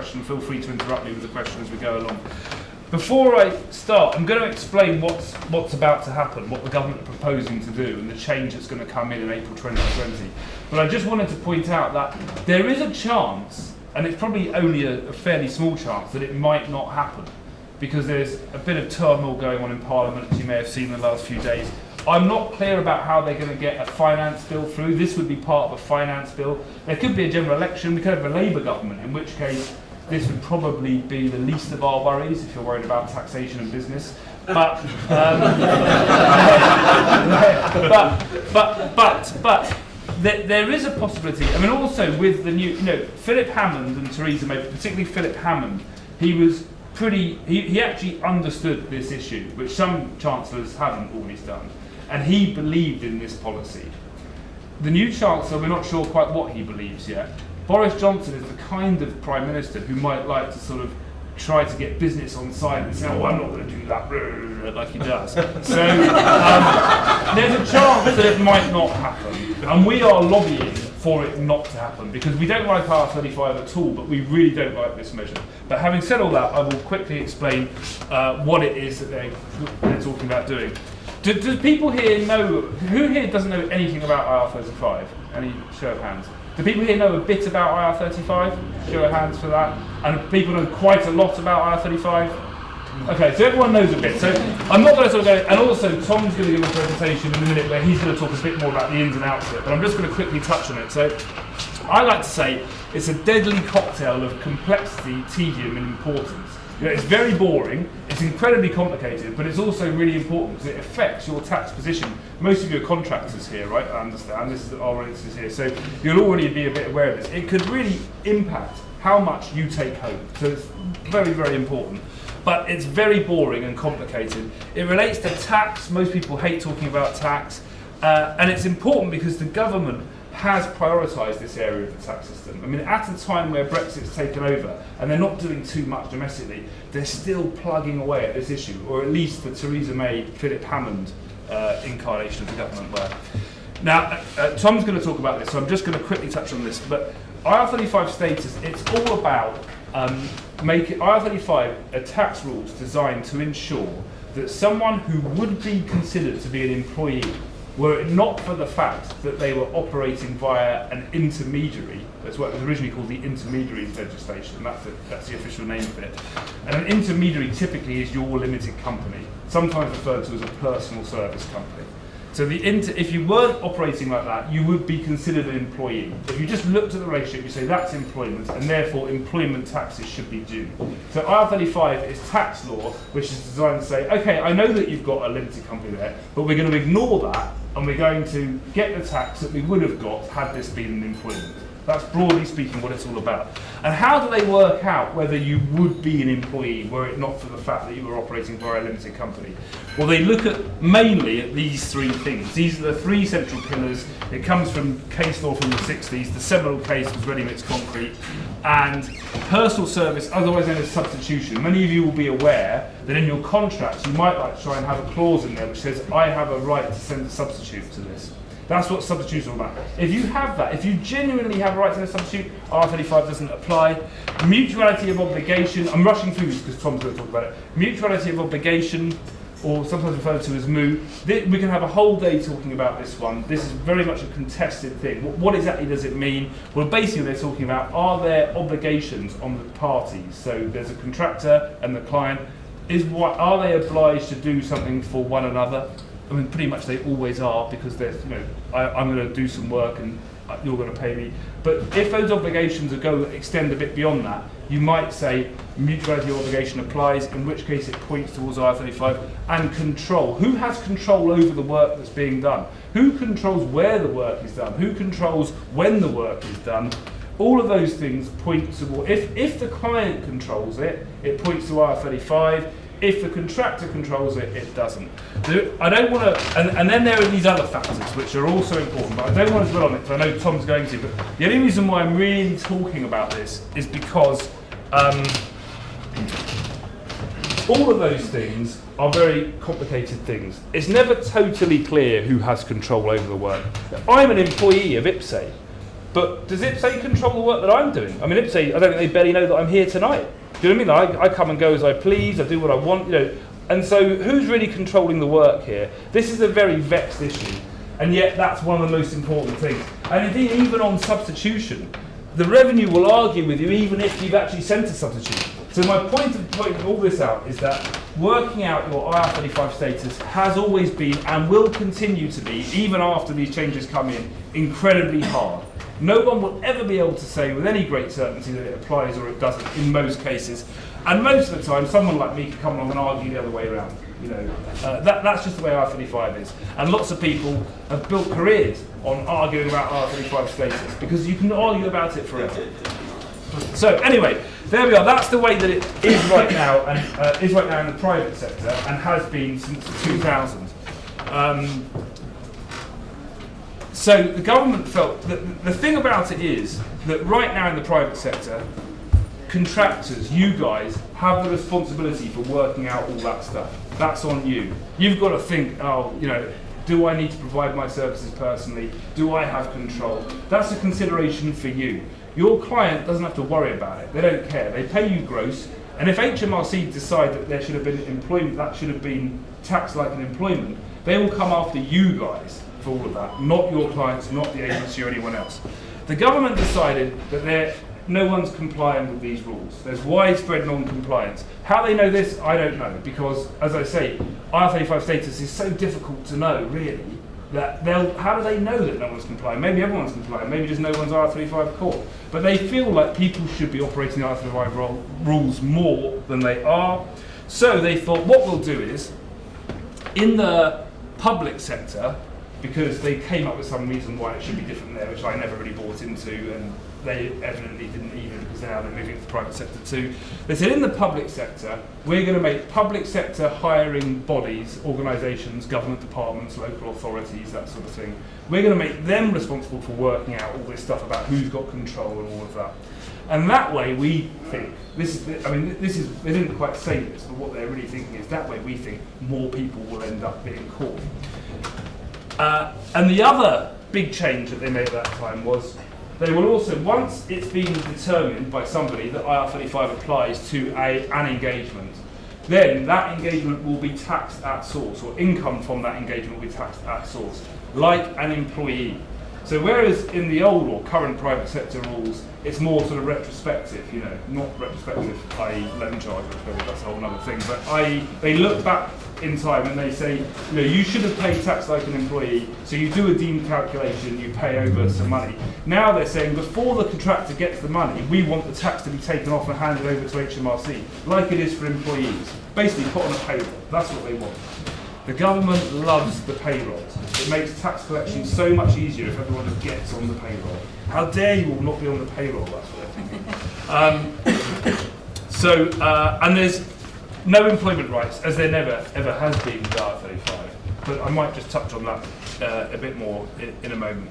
question, feel free to interrupt me with the question as we go along. Before I start, I'm going to explain what's about to happen, what the government are proposing to do, and the change that's going to come in April 2020. But I just wanted to point out that there is a chance, and it's probably only a fairly small chance, that it might not happen, because there's a bit of turmoil going on in Parliament, as you may have seen in the last few days. I'm not clear about how they're going to get a finance bill through. This would be part of a finance bill. There could be a general election. We could have a Labour government, in which case this would probably be the least of our worries if you're worried about taxation and business. But there is a possibility. I mean, also with the new, Philip Hammond and Theresa May, particularly Philip Hammond, he actually understood this issue, which some chancellors haven't always done, and he believed in this policy. The new chancellor, we're not sure quite what he believes yet. Boris Johnson is the kind of prime minister who might like to sort of try to get business on side and say, I'm not going to do that, like he does. So there's a chance that it might not happen, and we are lobbying for it not to happen, because we don't like IR35 at all, but we really don't like this measure. But having said all that, I will quickly explain what it is that they're talking about doing. Do people here know, who here doesn't know anything about IR35? Any show of hands? Do people here know a bit about IR35? Show of hands for that. And people know quite a lot about IR35? Okay, so everyone knows a bit. So I'm not going to sort of go, and also Tom's going to give a presentation in a minute where he's going to talk a bit more about the ins and outs of it, but I'm just going to quickly touch on it. So I like to say it's a deadly cocktail of complexity, tedium and importance. It's very boring, it's incredibly complicated, but it's also really important because it affects your tax position. Most of you are contractors here, right? I understand, this is our audiences here, so you'll already be a bit aware of this. It could really impact how much you take home, so it's very, very important. But it's very boring and complicated. It relates to tax. Most people hate talking about tax, and it's important because the government has prioritised this area of the tax system. I mean, at a time where Brexit's taken over and they're not doing too much domestically, they're still plugging away at this issue, or at least the Theresa May, Philip Hammond incarnation of the government were. Now, Tom's going to talk about this, so I'm just going to quickly touch on this. But IR35 status, it's all about making IR35 a tax rules designed to ensure that someone who would be considered to be an employee, were it not for the fact that they were operating via an intermediary, that's what was originally called the intermediaries legislation, that's the official name of it. And an intermediary typically is your limited company, sometimes referred to as a personal service company. So if you weren't operating like that, you would be considered an employee. If you just looked at the relationship, you say that's employment, and therefore employment taxes should be due. So IR35 is tax law, which is designed to say, okay, I know that you've got a limited company there, but we're going to ignore that, and we're going to get the tax that we would have got had this been an employment. That's broadly speaking what it's all about. And how do they work out whether you would be an employee were it not for the fact that you were operating via a limited company? Well, they look mainly at these three things. These are the three central pillars. It comes from case law from the 60s. The seminal case was ready-mix concrete. And personal service, otherwise known as substitution. Many of you will be aware that in your contracts you might like to try and have a clause in there which says, I have a right to send a substitute to this. That's what substitution is all about. If you have that, if you genuinely have a right to a substitute, R35 doesn't apply. Mutuality of obligation, I'm rushing through this because Tom's going to talk about it. Mutuality of obligation, or sometimes referred to as MOO. We can have a whole day talking about this one. This is very much a contested thing. What exactly does it mean? Well, basically they're talking about, are there obligations on the parties? So there's a contractor and the client. Are they obliged to do something for one another? I mean, pretty much they always are, because there's, I'm going to do some work and you're going to pay me. But if those obligations extend a bit beyond that, you might say mutuality obligation applies, in which case it points towards IR35, and control. Who has control over the work that's being done? Who controls where the work is done? Who controls when the work is done? All of those things point toward, if the client controls it, it points to IR35. If the contractor controls it, it doesn't. I don't want to, and then there are these other factors which are also important, but I don't want to dwell on it because I know Tom's going to. But the only reason why I'm really talking about this is because all of those things are very complicated things. It's never totally clear who has control over the work. I'm an employee of IPSE, But does IPSE control the work that I'm doing? I mean, IPSE, I don't think they barely know that I'm here tonight. Do you know what I mean? I come and go as I please, I do what I want, And so who's really controlling the work here? This is a very vexed issue, and yet that's one of the most important things. And indeed, even on substitution, the revenue will argue with you even if you've actually sent a substitute. So my point of pointing all this out is that working out your IR35 status has always been and will continue to be, even after these changes come in, incredibly hard. No one will ever be able to say with any great certainty that it applies or it doesn't in most cases. And most of the time, someone like me can come along and argue the other way around. That's just the way IR35 is. And lots of people have built careers on arguing about IR35 status because you can argue about it forever. So anyway, there we are. That's the way that it is right now, and is right now in the private sector, and has been since 2000. So the government felt that the thing about it is that right now in the private sector, contractors, you guys, have the responsibility for working out all that stuff. That's on you. You've got to think, do I need to provide my services personally? Do I have control? That's a consideration for you. Your client doesn't have to worry about it. They don't care. They pay you gross, and if HMRC decide that there should have been employment, that should have been taxed like an employment, they will come after you guys for all of that, not your clients, not the agency or anyone else. The government decided that no one's complying with these rules. There's widespread non-compliance. How they know this, I don't know, because, as I say, IR35 status is so difficult to know, really, that how do they know that no one's complying? Maybe everyone's complying, maybe just no one's IR35 caught. But they feel like people should be operating the IR35 rules more than they are. So they thought, what we'll do is, in the public sector, because they came up with some reason why it should be different there, which I never really bought into, and they evidently didn't either, because now they're moving to the private sector too. They said in the public sector, we're going to make public sector hiring bodies, organisations, government departments, local authorities, that sort of thing, we're going to make them responsible for working out all this stuff about who's got control and all of that. And that way we think, they didn't quite say this, but what they're really thinking is that way we think more people will end up being caught. And the other big change that they made at that time was they will also, once it's been determined by somebody that IR35 applies to an engagement, then that engagement will be taxed at source, or income from that engagement will be taxed at source, like an employee. So whereas in the old or current private sector rules, it's more sort of retrospective, not retrospective, i.e. loan charge, that's a whole other thing, but i.e. they look back in time and they say, you should have paid tax like an employee, so you do a deemed calculation, you pay over some money. Now they're saying before the contractor gets the money, we want the tax to be taken off and handed over to HMRC, like it is for employees. Basically put on a payroll, that's what they want. The government loves the payroll. It makes tax collection so much easier if everyone just gets on the payroll. How dare you all not be on the payroll, that's what they're thinking. And there's no employment rights, as there never, ever has been with IR35. But I might just touch on that a bit more in a moment.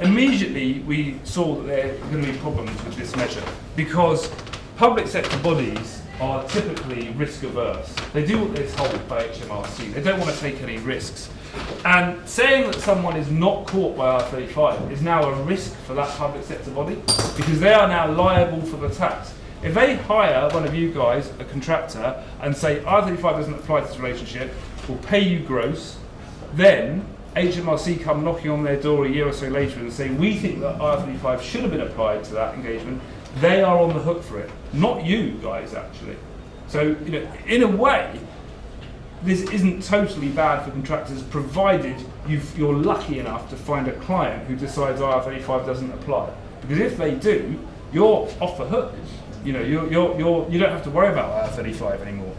Immediately we saw that there were going to be problems with this measure, because public sector bodies are typically risk averse. They do what they're told by HMRC. They don't want to take any risks. And saying that someone is not caught by IR35 is now a risk for that public sector body, because they are now liable for the tax. If they hire one of you guys, a contractor, and say IR35 doesn't apply to this relationship, we'll pay you gross, then HMRC come knocking on their door a year or so later and say, we think that IR35 should have been applied to that engagement, they are on the hook for it, not you guys actually. So, in a way, this isn't totally bad for contractors, provided you're lucky enough to find a client who decides IR35 doesn't apply. Because if they do, you're off the hook. You don't have to worry about IR35 anymore.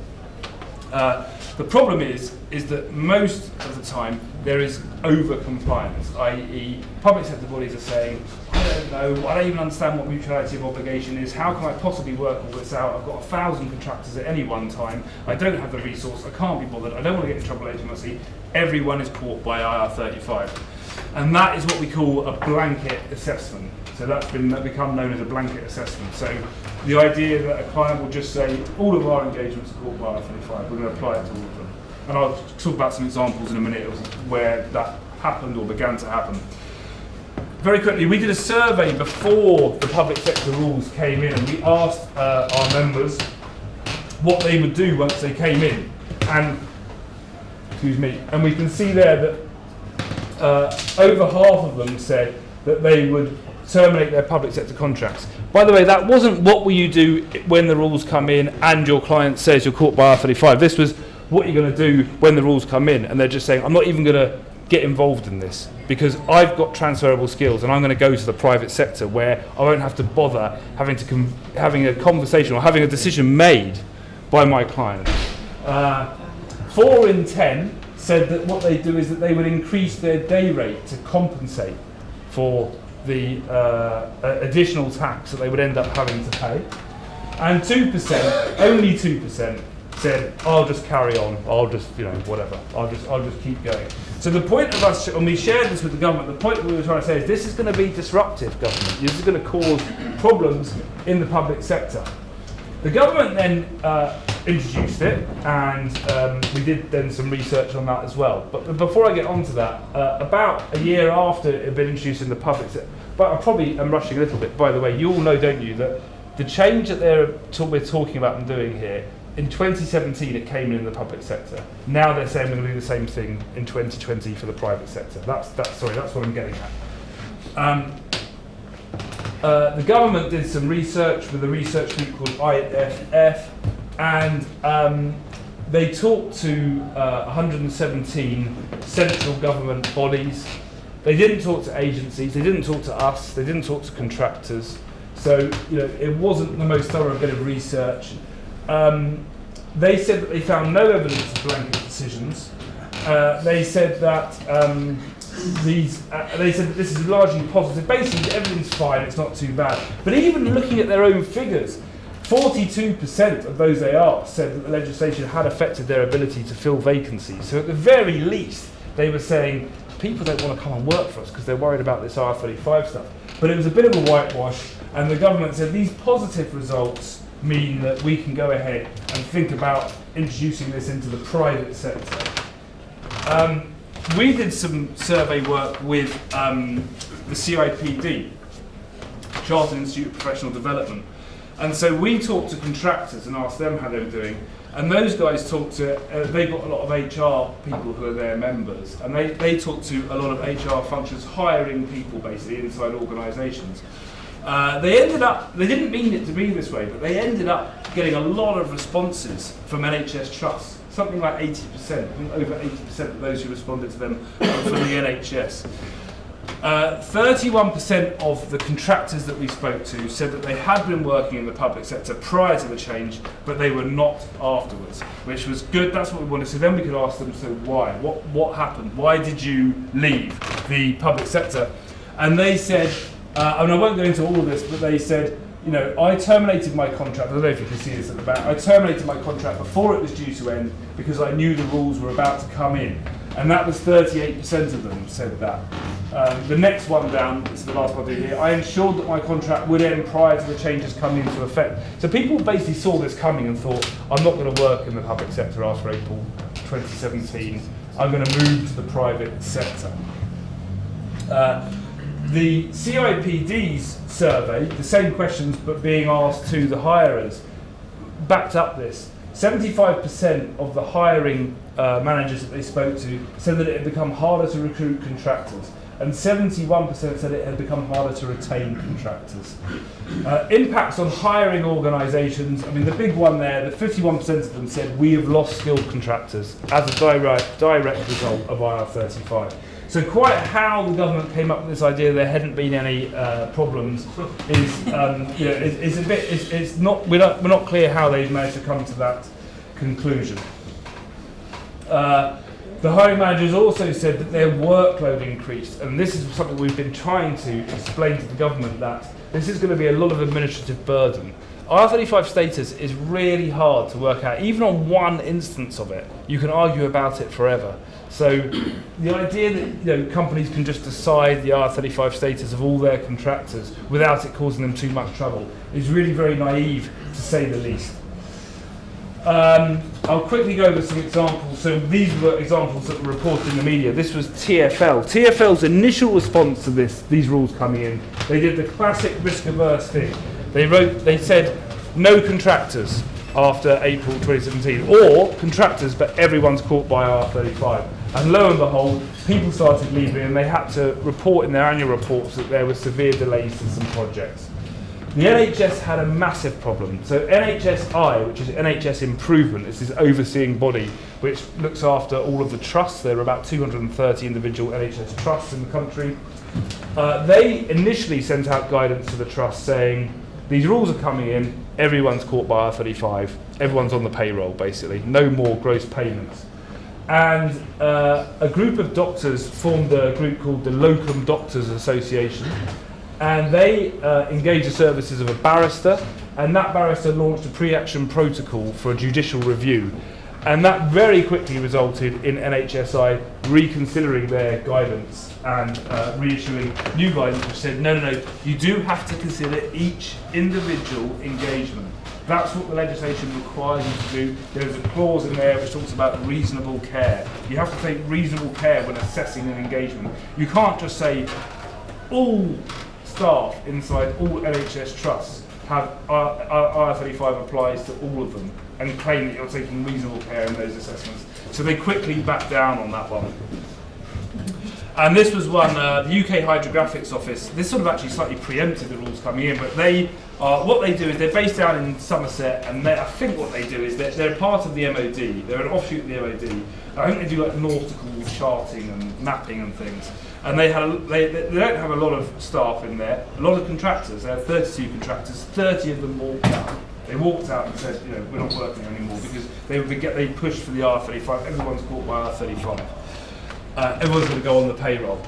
The problem is that most of the time there is over-compliance, i.e. public sector bodies are saying, I don't know, I don't even understand what mutuality of obligation is, how can I possibly work all this out, I've got 1,000 contractors at any one time, I don't have the resource, I can't be bothered, I don't want to get in trouble with HMRC, everyone is caught by IR35. And that is what we call a blanket assessment. So that's become known as a blanket assessment. So the idea that a client will just say, all of our engagements are caught by IR35, we're going to apply it to all of them. And I'll talk about some examples in a minute of where that happened or began to happen. very quickly, we did a survey before the public sector rules came in, and we asked our members what they would do once they came in. And, excuse me, and we can see there that over half of them said that they would terminate their public sector contracts. By the way, that wasn't what will you do when the rules come in and your client says you're caught by IR35. This was what you're going to do when the rules come in, and they're just saying, I'm not even going to get involved in this because I've got transferable skills and I'm going to go to the private sector where I won't have to bother having a conversation or having a decision made by my client. 4 in 10 said that what they do is that they would increase their day rate to compensate for the additional tax that they would end up having to pay. And 2%, only 2%, said, I'll just carry on, I'll just, whatever, I'll just keep going. So the point of us, when we shared this with the government, the point we were trying to say is this is going to be disruptive, government. This is going to cause problems in the public sector. The government then introduced it, and we did then some research on that as well. But before I get on to that, about a year after it had been introduced in the public sector, but I probably am rushing a little bit, by the way, you all know, don't you, that the change that we're talking about and doing here, in 2017 it came in the public sector. Now they're saying we're going to do the same thing in 2020 for the private sector. That's what I'm getting at. The government did some research with a research group called IFF, and they talked to 117 central government bodies. They didn't talk to agencies, they didn't talk to us, they didn't talk to contractors. So it wasn't the most thorough bit of research. They said that they found no evidence of blanket decisions. They said that this is largely positive. Basically, everything's fine, it's not too bad. But even looking at their own figures, 42% of those they asked said that the legislation had affected their ability to fill vacancies. So at the very least, they were saying, people don't want to come and work for us because they're worried about this IR35 stuff. But it was a bit of a whitewash, and the government said these positive results mean that we can go ahead and think about introducing this into the private sector. We did some survey work with the CIPD, Chartered Institute of Professional Development, and so we talked to contractors and asked them how they were doing, and those guys talked to, they've got a lot of HR people who are their members, and they talked to a lot of HR functions hiring people basically inside organisations. They didn't mean it to be this way, but they ended up getting a lot of responses from NHS trusts. Something like 80%, I think over 80% of those who responded to them were from the NHS. 31% of the contractors that we spoke to said that they had been working in the public sector prior to the change, but they were not afterwards, which was good. That's what we wanted. So then we could ask them, so why? What happened? Why did you leave the public sector? And they said, and I won't go into all of this, but they said, I terminated my contract, I don't know if you can see this at the back, I terminated my contract before it was due to end because I knew the rules were about to come in. And that was 38% of them said that. The next one down, this is the last one I do here, I ensured that my contract would end prior to the changes coming into effect. So people basically saw this coming and thought, I'm not going to work in the public sector after April 2017, I'm going to move to the private sector. The CIPD's survey, the same questions but being asked to the hirers, backed up this. 75% of the hiring managers that they spoke to said that it had become harder to recruit contractors, and 71% said it had become harder to retain contractors. Impacts on hiring organisations, I mean the big one there, that 51% of them said we have lost skilled contractors as a direct result of IR35. So quite how the government came up with this idea there hadn't been any problems is a bit. It's not. We're not clear how they've managed to come to that conclusion. The hiring managers also said that their workload increased, and this is something we've been trying to explain to the government, that this is going to be a lot of administrative burden. IR35 status is really hard to work out. Even on one instance of it, you can argue about it forever. So the idea that companies can just decide the IR35 status of all their contractors without it causing them too much trouble is really very naive, to say the least. I'll quickly go over some examples. So these were examples that were reported in the media. This was TfL. TfL's initial response to these rules coming in, they did the classic risk-averse thing. They said no contractors after April 2017, or contractors, but everyone's caught by IR35. And lo and behold, people started leaving, and they had to report in their annual reports that there were severe delays to some projects. The NHS had a massive problem. So NHSI, which is NHS Improvement, is this overseeing body which looks after all of the trusts. There are about 230 individual NHS trusts in the country. They initially sent out guidance to the trust saying, these rules are coming in, everyone's caught by IR35, everyone's on the payroll basically, no more gross payments. And a group of doctors formed a group called the Locum Doctors Association, and they engaged the services of a barrister, and that barrister launched a pre-action protocol for a judicial review. And that very quickly resulted in NHSI reconsidering their guidance and reissuing new guidance which said, no, you do have to consider each individual engagement. That's what the legislation requires you to do. There's a clause in there which talks about reasonable care. You have to take reasonable care when assessing an engagement. You can't just say all staff inside all NHS trusts have IR35 applies to all of them and claim that you're taking reasonable care in those assessments. So they quickly backed down on that one. And this was one, the UK Hydrographics Office, this sort of actually slightly preempted the rules coming in, but they what they do is they're based down in Somerset, and I think what they do is they're part of the MOD, they're an offshoot of the MOD. I think they do like nautical charting and mapping and things. And they don't have a lot of staff in there, a lot of contractors. They have 32 contractors, 30 of them walked out. They walked out and said, we're not working anymore because they pushed for the R35. Everyone's caught by R35. Everyone's going to go on the payroll.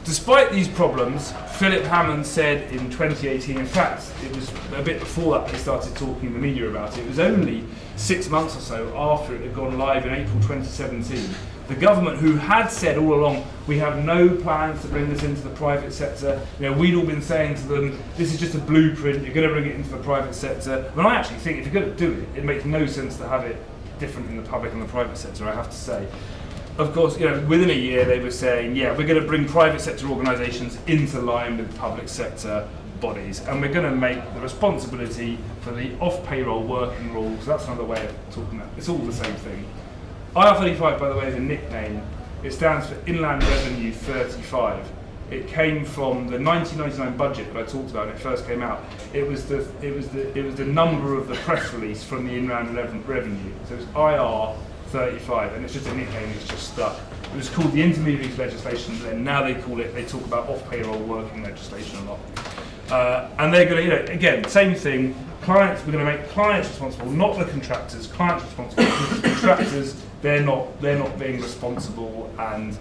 Despite these problems, Philip Hammond said in 2018, in fact, it was a bit before that they started talking in the media about it. It was only 6 months or so after it had gone live in April 2017. The government, who had said all along, we have no plans to bring this into the private sector. We'd all been saying to them, this is just a blueprint, you're going to bring it into the private sector. But I actually think if you're going to do it, it makes no sense to have it different in the public and the private sector, I have to say. Of course, within a year they were saying, yeah, we're going to bring private sector organisations into line with public sector bodies, and we're going to make the responsibility for the off-payroll working rules. That's another way of talking about it. It's all the same thing. IR35, by the way, is a nickname. It stands for Inland Revenue 35. It came from the 1999 budget that I talked about when it first came out. It was the number of the press release from the Inland Revenue. So it's IR35, and it's just a nickname. It's just stuck. It was called the Intermediaries Legislation, and now they talk about off-payroll working legislation a lot. And they're going to, again, same thing. We're going to make clients responsible, not the contractors. Clients responsible because the contractors, they're not being responsible and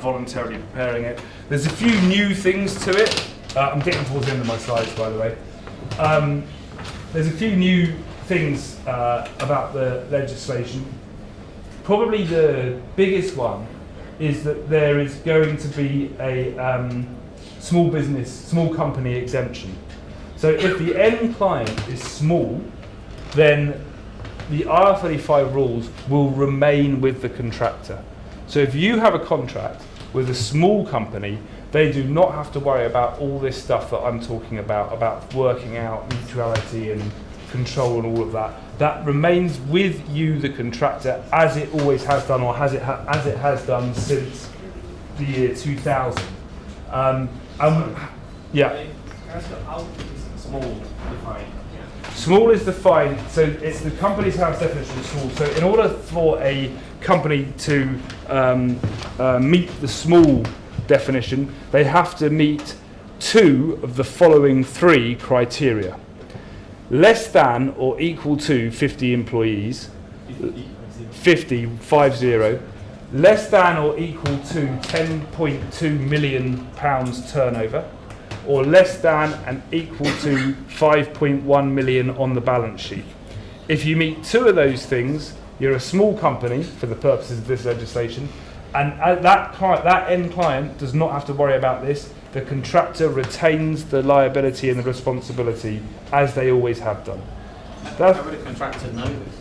voluntarily preparing it. There's a few new things to it. I'm getting towards the end of my slides, by the way. There's a few new things about the legislation. Probably the biggest one is that there is going to be a small company exemption. So if the end client is small, then the IR35 rules will remain with the contractor. So if you have a contract with a small company, they do not have to worry about all this stuff that I'm talking about working out mutuality and control and all of that. That remains with you, the contractor, as it always has done, or as it has done since the year 2000. Yeah. Small defined. Small is defined, so it's the company's house definition of small. So in order for a company to meet the small definition, they have to meet 2 of the following 3 criteria. Less than or equal to 50 employees, 50, less than or equal to £10.2 million turnover, or less than and equal to 5.1 million on the balance sheet. If you meet 2 of those things, you're a small company for the purposes of this legislation, and that end client does not have to worry about this. The contractor retains the liability and the responsibility as they always have done. How would a contractor know this?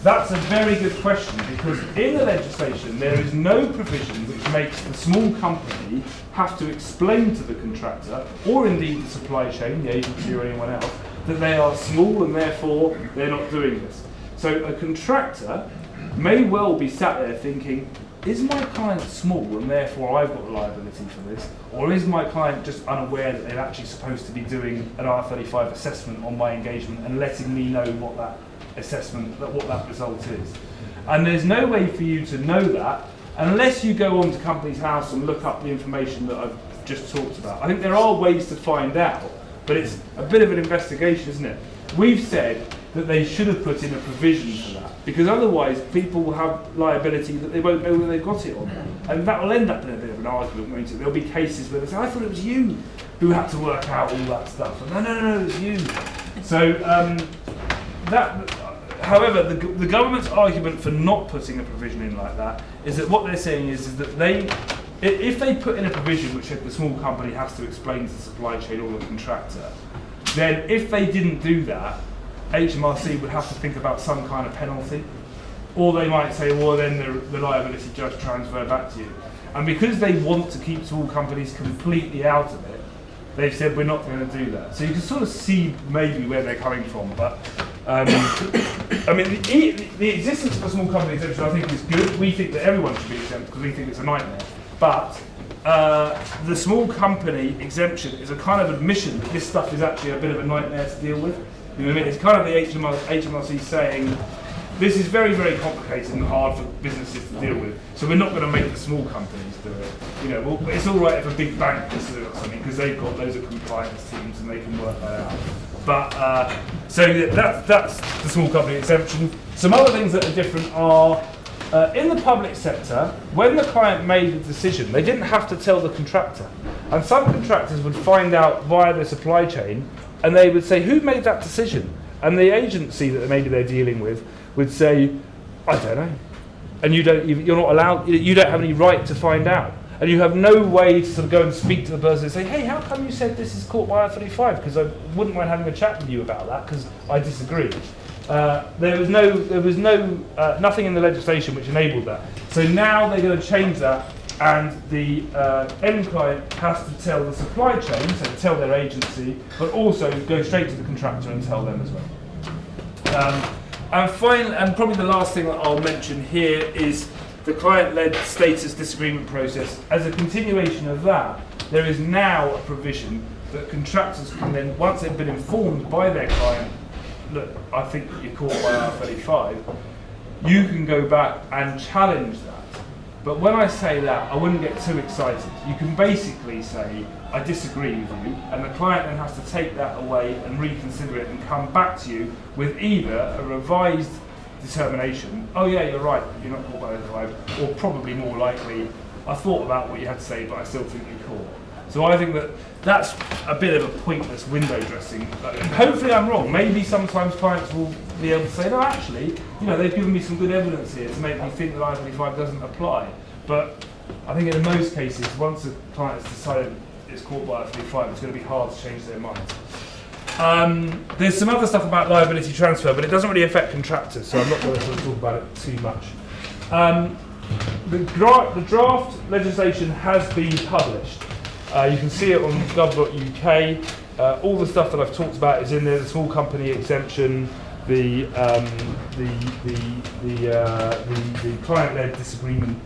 That's a very good question, because in the legislation there is no provision which makes the small company have to explain to the contractor, or indeed the supply chain, the agency or anyone else, that they are small and therefore they're not doing this. So a contractor may well be sat there thinking, is my client small and therefore I've got liability for this? Or is my client just unaware that they're actually supposed to be doing an IR35 assessment on my engagement and letting me know what that assessment, what that result is? And there's no way for you to know that unless you go onto Companies House and look up the information that I've just talked about. I think there are ways to find out, but it's a bit of an investigation, isn't it? We've said that they should have put in a provision for that, because otherwise people will have liability that they won't know where they've got it on. And that will end up in a bit of an argument, won't it? There'll be cases where they say, I thought it was you who had to work out all that stuff. And no, it's you. So however, the government's argument for not putting a provision in like that is that what they're saying is that if they put in a provision which said the small company has to explain to the supply chain or the contractor, then if they didn't do that, HMRC would have to think about some kind of penalty, or they might say, well, then the liability just transfer back to you. And because they want to keep small companies completely out of it, they've said we're not going to do that. So you can sort of see maybe where they're coming from, but I mean, the existence of a small company exemption I think is good. We think that everyone should be exempt because we think it's a nightmare. But the small company exemption is a kind of admission that this stuff is actually a bit of a nightmare to deal with. You know what I mean? It's kind of the HMRC saying, this is very, very complicated and hard for businesses to deal with, so we're not going to make the small companies do it. You know, well, it's all right if a big bank does do it or something, because they've got loads of compliance teams and they can work that out. But, so that's the small company exemption. Some other things that are different are, in the public sector, when the client made the decision, they didn't have to tell the contractor. And some contractors would find out via the supply chain, and they would say, who made that decision? And the agency that maybe they're dealing with would say, I don't know. And you're not allowed, you don't have any right to find out. And you have no way to sort of go and speak to the person and say, hey, how come you said this is caught by IR35? Because I wouldn't mind having a chat with you about that, because I disagree. There was nothing in the legislation which enabled that. So now they're going to change that, and the end client has to tell the supply chain, so tell their agency, but also go straight to the contractor and tell them as well. And finally, and probably the last thing that I'll mention here is the client-led status disagreement process. As a continuation of that, there is now a provision that contractors can then, once they've been informed by their client, look, I think that you're caught by IR35, you can go back and challenge that. But when I say that, I wouldn't get too excited. You can basically say, I disagree with you, and the client then has to take that away and reconsider it and come back to you with either a revised determination, oh yeah, you're right, you're not caught by IR35, or probably more likely, I thought about what you had to say, but I still think you're caught. So I think that that's a bit of a pointless window dressing. And hopefully I'm wrong. Maybe sometimes clients will be able to say, no, actually, you know, they've given me some good evidence here to make me think that IR35 doesn't apply. But I think in most cases, once a client has decided it's caught by IR35, it's going to be hard to change their mind. There's some other stuff about liability transfer, but it doesn't really affect contractors, so I'm not going to sort of talk about it too much. The draft legislation has been published. You can see it on gov.uk. All the stuff that I've talked about is in there: the small company exemption, the client-led disagreement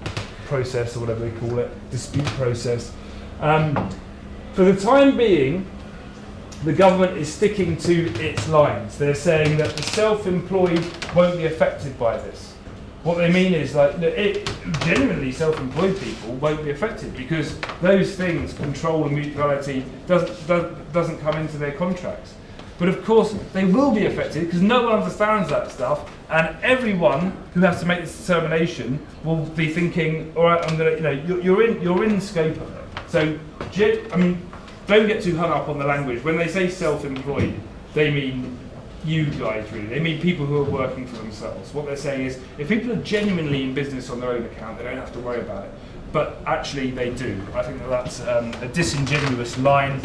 process, or whatever they call it, dispute process. For the time being, the government is sticking to its lines. They're saying that the self-employed won't be affected by this. What they mean is, like, genuinely self-employed people won't be affected because those things, control and mutuality, doesn't come into their contracts. But of course, they will be affected because no one understands that stuff, and everyone who has to make this determination will be thinking, all right, I'm gonna, you know, you're in scope of it. So, I mean, don't get too hung up on the language. When they say self-employed, they mean you guys, really. They mean people who are working for themselves. What they're saying is, if people are genuinely in business on their own account, they don't have to worry about it. But actually, they do. I think that that's a disingenuous line.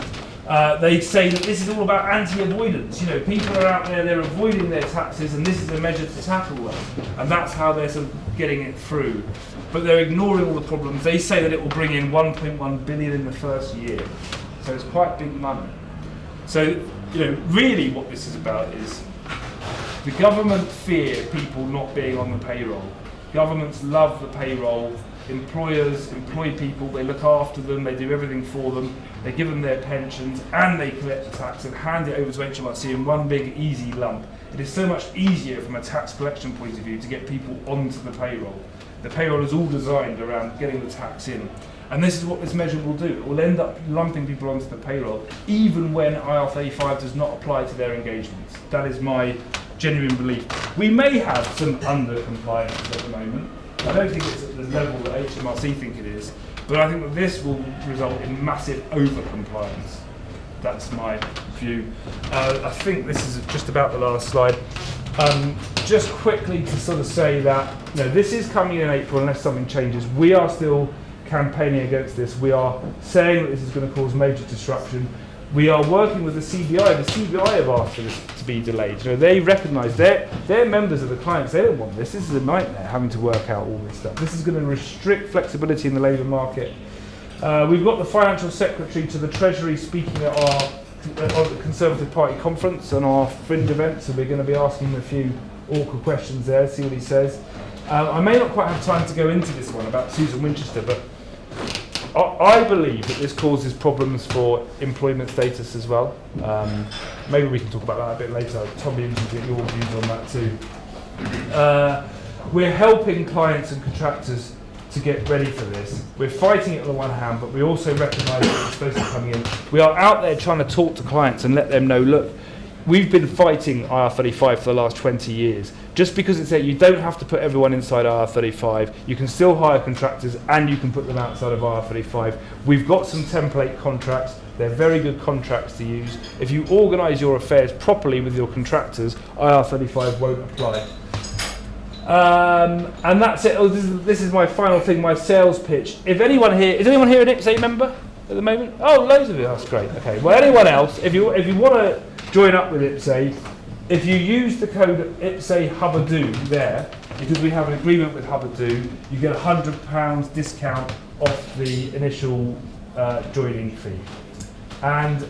They say that this is all about anti-avoidance. You know, people are out there, they're avoiding their taxes, and this is a measure to tackle them. And that's how they're sort of getting it through. But they're ignoring all the problems. They say that it will bring in 1.1 billion in the first year. So it's quite big money. So, you know, really what this is about is the government fear people not being on the payroll. Governments love the payroll. Employers employ people, they look after them, they do everything for them, they give them their pensions, and they collect the tax and hand it over to HMRC in one big easy lump. It is so much easier from a tax collection point of view to get people onto the payroll. The payroll is all designed around getting the tax in. And this is what this measure will do. It will end up lumping people onto the payroll, even when IR35 does not apply to their engagements. That is my genuine belief. We may have some under-compliance at the moment. I don't think it's at the level that HMRC think it is, but I think that this will result in massive over-compliance. That's my view. I think this is just about the last slide. Just quickly to sort of say that, you know, this is coming in April unless something changes. We are still campaigning against this. We are saying that this is going to cause major disruption. We are working with the CBI. The CBI have asked for this to be delayed. You know, they recognise they're members of the clients. They don't want this. This is a nightmare having to work out all this stuff. This is going to restrict flexibility in the labour market. We've got the Financial Secretary to the Treasury speaking at the Conservative Party conference and our fringe event, so we're going to be asking him a few awkward questions there, see what he says. I may not quite have time to go into this one about Susan Winchester, but I believe that this causes problems for employment status as well. Maybe we can talk about that a bit later. Tom, be interested to get your views on that too. We're helping clients and contractors to get ready for this. We're fighting it on the one hand, but we also recognise that it's supposed to be coming in. We are out there trying to talk to clients and let them know, look, we've been fighting IR35 for the last 20 years. Just because it's there, you don't have to put everyone inside IR35. You can still hire contractors and you can put them outside of IR35. We've got some template contracts. They're very good contracts to use. If you organise your affairs properly with your contractors, IR35 won't apply. And that's it. Oh, this is my final thing, my sales pitch. If anyone here, is anyone here an IPSE member at the moment? Oh, loads of you. That's great. Okay. Well, anyone else, if you want to join up with IPSE, if you use the code IPSE Hubadoo there, because we have an agreement with Hubadoo, you get £100 discount off the initial joining fee. And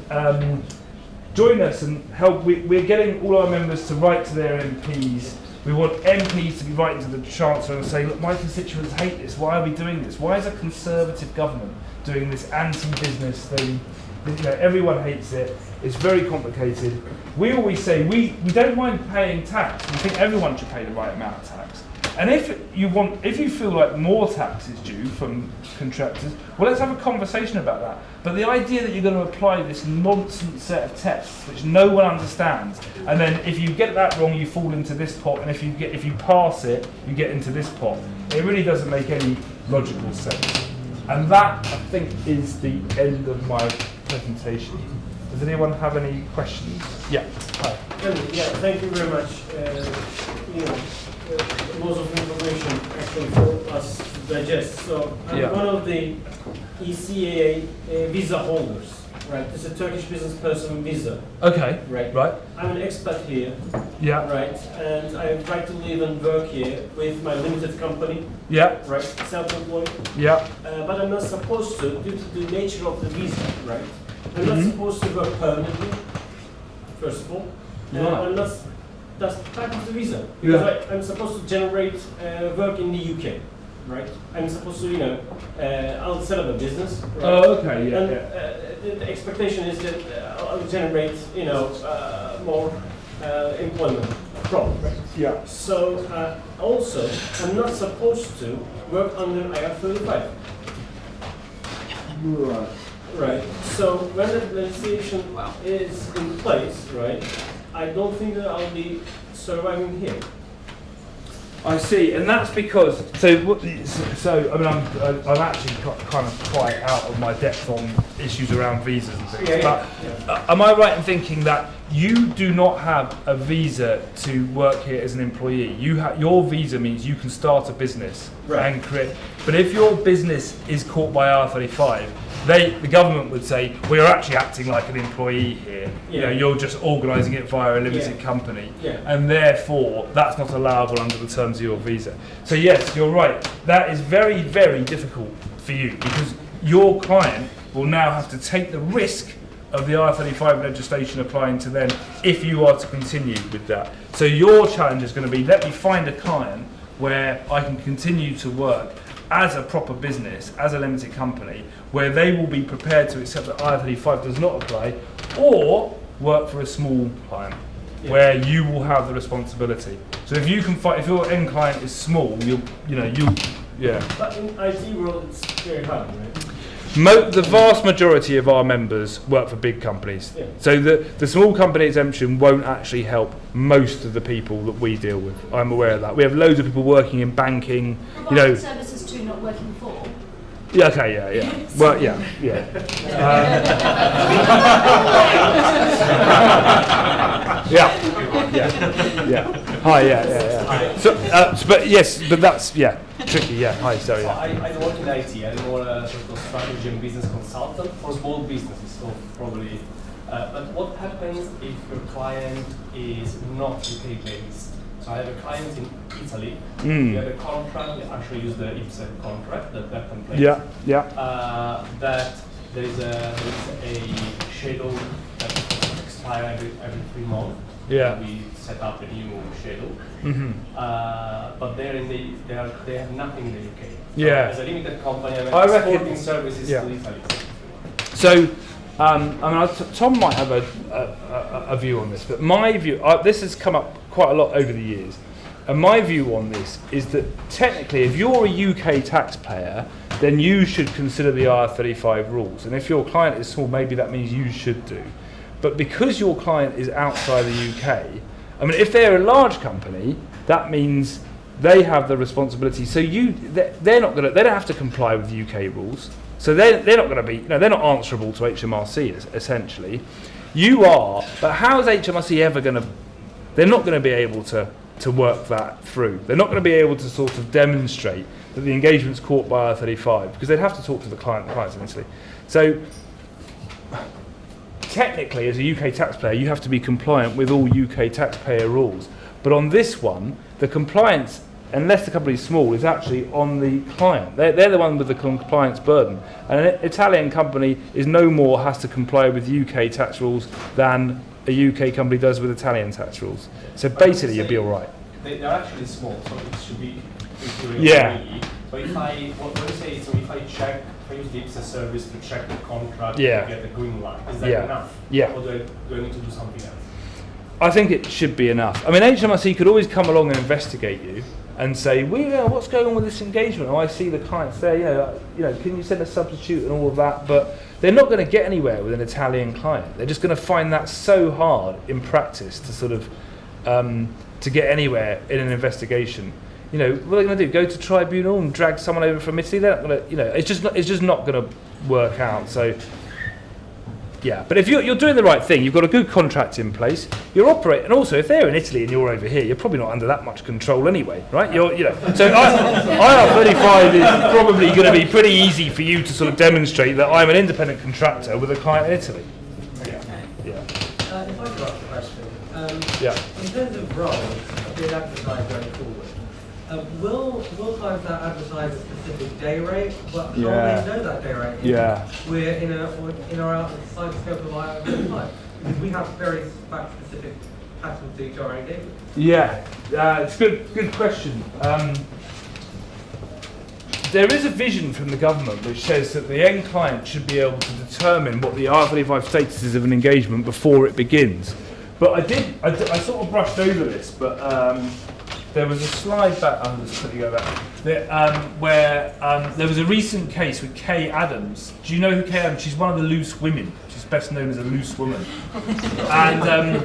join us and help. We're getting all our members to write to their MPs. We want MPs to be writing to the Chancellor and say, look, my constituents hate this. Why are we doing this? Why is a Conservative government doing this anti-business thing? You know, everyone hates it. It's very complicated. We always say we don't mind paying tax. We think everyone should pay the right amount of tax. And if you feel like more tax is due from contractors, well, let's have a conversation about that. But the idea that you're going to apply this nonsense set of tests, which no one understands, and then if you get that wrong, you fall into this pot, and if you pass it, you get into this pot. It really doesn't make any logical sense. And that, I think, is the end of my presentation. Does anyone have any questions? Yeah. Hi. Yeah, thank you very much. Lots of information actually for us to digest. So I'm one of the ECAA visa holders, right? It's a Turkish business person visa. Okay. Right. I'm an expat here. Yeah. Right. And I have right to live and work here with my limited company. Yeah. Right. Self-employed. Yeah. But I'm not supposed to, due to the nature of the visa, right? I'm not supposed to work permanently. First of all, I'm not. That's part of the visa. Because I'm supposed to generate work in the UK, right? I'm supposed to, I'll set up a business. Right? Oh, okay, yeah. And the expectation is that I'll generate, more employment from. Right? Yeah. So also, I'm not supposed to work under IR35. Right. Right. So when the legislation is in place, right, I don't think that I'll be surviving here. I see, and that's because I'm actually kind of quite out of my depth on issues around visas and things. But am I right in thinking that you do not have a visa to work here as an employee. Your visa means you can start a business and create. But if your business is caught by IR35, the government would say, well, you're actually acting like an employee here. You know, you're just organising it via a limited company, and therefore that's not allowable under the terms of your visa. So yes, you're right. That is very, very difficult for you because your client will now have to take the risk of the IR35 legislation applying to them if you are to continue with that. So your challenge is going to be, let me find a client where I can continue to work as a proper business, as a limited company, where they will be prepared to accept that IR35 does not apply, or work for a small client where you will have the responsibility. So if you can find, if your end client is small, you'll. But in IT world, it's very hard, right? The vast majority of our members work for big companies. So the small company exemption won't actually help most of the people that we deal with. I'm aware of that. We have loads of people working in banking, services too, not working for. Yeah, okay, yeah. Well, yeah. Hi, yeah. So, but yes, but that's, tricky, Hi, sorry, I don't work in IT, I'm more a sort of strategy and business consultant for small businesses, so probably. But what happens if your client is not UK based? So I have a client in Italy, we have a contract, we actually use the IPSE contract, that template. That there is a schedule that expires every 3 months. We set up a new schedule. But they have nothing in the UK. So as a limited company, I'm exporting services to Italy. So, Tom might have a view on this, but my view, this has come up quite a lot over the years, and my view on this is that technically, if you're a UK taxpayer, then you should consider the IR35 rules, and if your client is small, maybe that means you should do. But because your client is outside the UK, if they're a large company, that means they have the responsibility. So they don't have to comply with UK rules. So they're not going to be, they're not answerable to HMRC essentially. You are, but how is HMRC ever going to? They're not going to be able to work that through. They're not going to be able to sort of demonstrate that the engagement's caught by IR35 because they'd have to talk to the clients in Italy. So technically, as a UK taxpayer, you have to be compliant with all UK taxpayer rules. But on this one, the compliance, unless the company is small, is actually on the client. They're the one with the compliance burden. And an Italian company has to comply with UK tax rules than a UK company does with Italian tax rules. So basically, you'll be all right. They're actually small, so it should be. But if I use the IPSE service to check the contract to get the green light, is that enough? Or do I need to do something else? I think it should be enough. HMRC could always come along and investigate you and say, what's going on with this engagement? Oh, I see the clients there, can you send a substitute and all of that? But they're not going to get anywhere with an Italian client. They're just going to find that so hard in practice to sort of, to get anywhere in an investigation. What are they going to do? Go to tribunal and drag someone over from Italy? They're not going to, it's just not going to work out. So, but if you're doing the right thing, you've got a good contract in place, you're operating, and also if they're in Italy and you're over here, you're probably not under that much control anyway, right? So IR35 is probably going to be pretty easy for you to sort of demonstrate that I'm an independent contractor with a client in Italy. If I could ask a question. In terms of roles being advertised going forward, will clients now advertise a specific day rate? But how do they know that day rate? We're in or out of the side scope of IR35 because we have very fact-specific patterns to each of our engagements. It's a good question. There is a vision from the government which says that the end client should be able to determine what the IR35 status is of an engagement before it begins. But I sort of brushed over this, but there was a slide back, I'll just quickly go back, where there was a recent case with Kay Adams. Do you know who Kay Adams is? She's one of the loose women. She's best known as a loose woman. And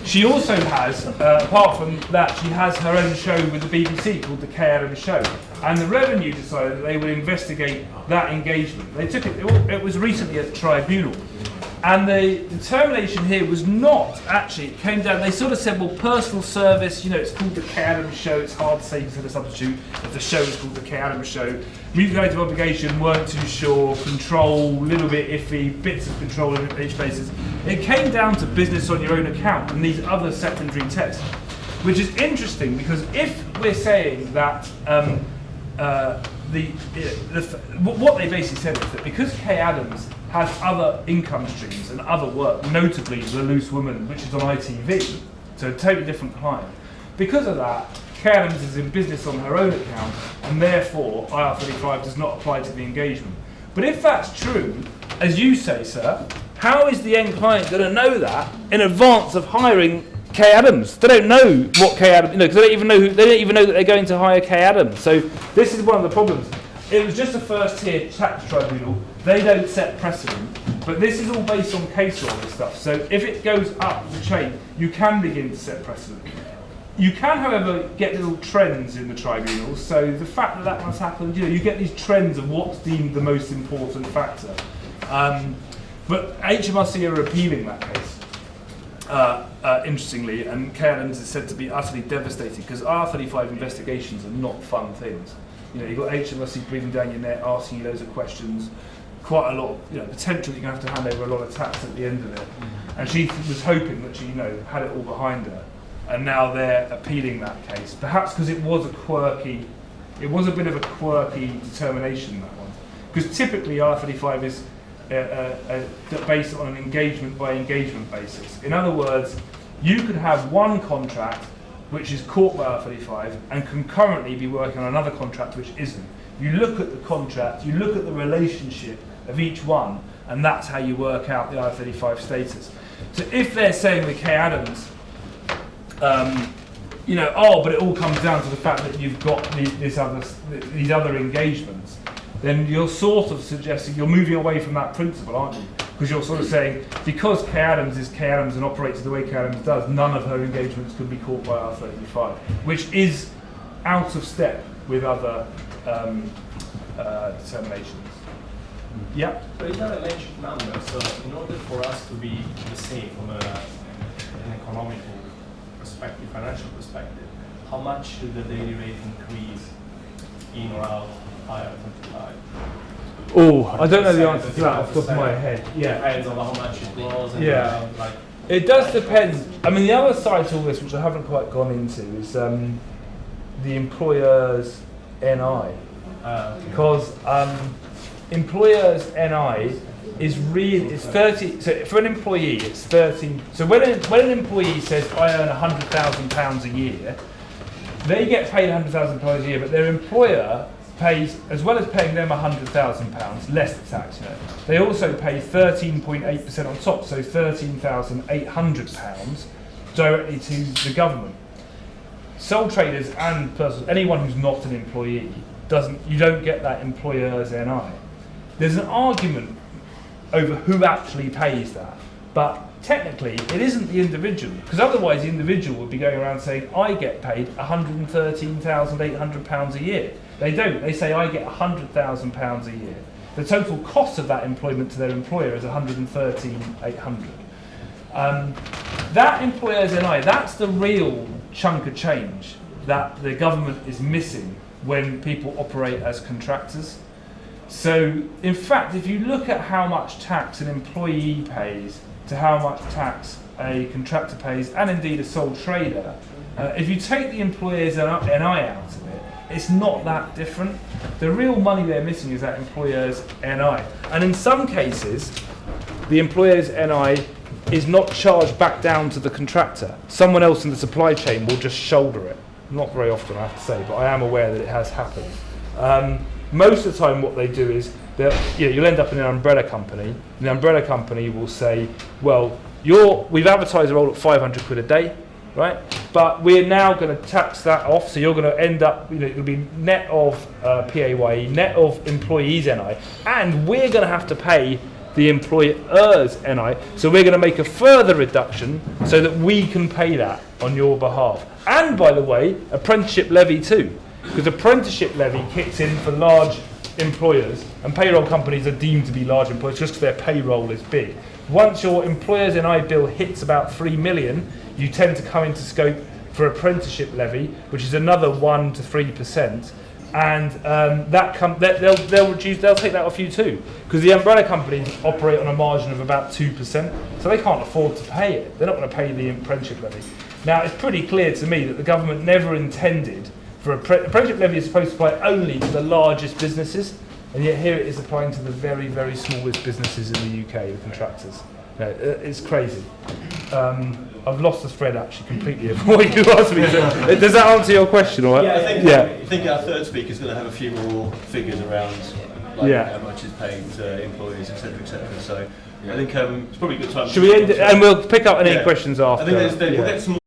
she also has, apart from that, she has her own show with the BBC called The Kay Adams Show. And the Revenue decided that they would investigate that engagement. They took it was recently at the tribunal. And the determination here was not actually, it came down, they sort of said, well, personal service, it's called the Kay Adams Show, it's hard to say because of a substitute if the show is called the Kay Adams Show. Mutative obligation, weren't too sure, control, a little bit iffy, bits of control in each basis. It came down to business on your own account and these other secondary tests, which is interesting because if we're saying that what they basically said is that because Kay Adams has other income streams and other work, notably The Loose Woman, which is on ITV, so a totally different client. Because of that, Kay Adams is in business on her own account, and therefore IR35 does not apply to the engagement. But if that's true, as you say, sir, how is the end client going to know that in advance of hiring Kay Adams? They don't know what Kay Adams, because they don't even know that they're going to hire Kay Adams. So this is one of the problems. It was just a first-tier tax tribunal. They don't set precedent, but this is all based on case law and stuff. So if it goes up the chain, you can begin to set precedent. You can, however, get little trends in the tribunals. So the fact that has happened, you get these trends of what's deemed the most important factor. But HMRC are appealing that case, interestingly, and Kay Adams is said to be utterly devastated because IR35 investigations are not fun things. You've got HMRC breathing down your neck, asking you loads of questions, quite a lot of, potentially you're going to have to hand over a lot of tax at the end of it. And she was hoping that she, had it all behind her. And now they're appealing that case, perhaps because it was a bit of a quirky determination, that one. Because typically IR35 is based on an engagement by engagement basis. In other words, you could have one contract which is caught by IR35 and concurrently be working on another contract which isn't. You look at the contract, you look at the relationship of each one, and that's how you work out the IR35 status. So if they're saying with Kay Adams, but it all comes down to the fact that you've got these other engagements, then you're sort of suggesting you're moving away from that principle, aren't you? Because you're sort of saying, because Kay Adams is Kay Adams and operates the way Kay Adams does, none of her engagements could be caught by IR35, which is out of step with other determinations. Yeah? But it's not a magic number, so in order for us to be the same from an economical perspective, financial perspective, how much should the daily rate increase in or out IR35? Oh, I don't know the answer to that off the top of my head. Yeah. Depends on how much it was. And it does depend. I mean, the other side to all this, which I haven't quite gone into, is the employer's NI. Because employer's NI is 30. So for an employee, it's 13. So when an employee says, I earn £100,000 a year, they get paid £100,000 a year, but their employer pays, as well as paying them £100,000 less the tax, they also pay 13.8% on top, so £13,800 directly to the government. Sole traders and persons, anyone who's not an employee, you don't get that employer's NI. There's an argument over who actually pays that, but technically it isn't the individual, because otherwise the individual would be going around saying, I get paid £113,800 a year. They don't. They say, I get £100,000 a year. The total cost of that employment to their employer is £113,800. That employer's NI, that's the real chunk of change that the government is missing when people operate as contractors. So, in fact, if you look at how much tax an employee pays to how much tax a contractor pays, and indeed a sole trader, if you take the employer's NI out of it, it's not that different. The real money they're missing is that employer's NI. And in some cases, the employer's NI is not charged back down to the contractor. Someone else in the supply chain will just shoulder it. Not very often, I have to say, but I am aware that it has happened. Most of the time what they do is, you'll end up in an umbrella company, and the umbrella company will say, well, we've advertised a role at 500 quid a day, right? But we're now going to tax that off, so you're going to end up, it'll be net of PAYE, net of employees' NI, and we're going to have to pay the employer's NI, so we're going to make a further reduction so that we can pay that on your behalf. And by the way, apprenticeship levy too, because apprenticeship levy kicks in for large employers, and payroll companies are deemed to be large employers just because their payroll is big. Once your employers NI bill hits about 3 million, you tend to come into scope for apprenticeship levy, which is another 1 to 3%, and they'll take that off you too, because the umbrella companies operate on a margin of about 2%, so they can't afford to pay it. They're not going to pay the apprenticeship levy. Now, it's pretty clear to me that the government never intended for apprenticeship levy is supposed to apply only to the largest businesses, and yet here it is applying to the very, very smallest businesses in the UK, the contractors. No, it's crazy. I've lost the thread actually completely of what you asked me. So, does that answer your question? Or Yeah, I think our third speaker is going to have a few more figures around how much is paid to employees, etc., etc. So I think it's probably a good time. Should we end it? And we'll pick up any questions after. I think we'll get some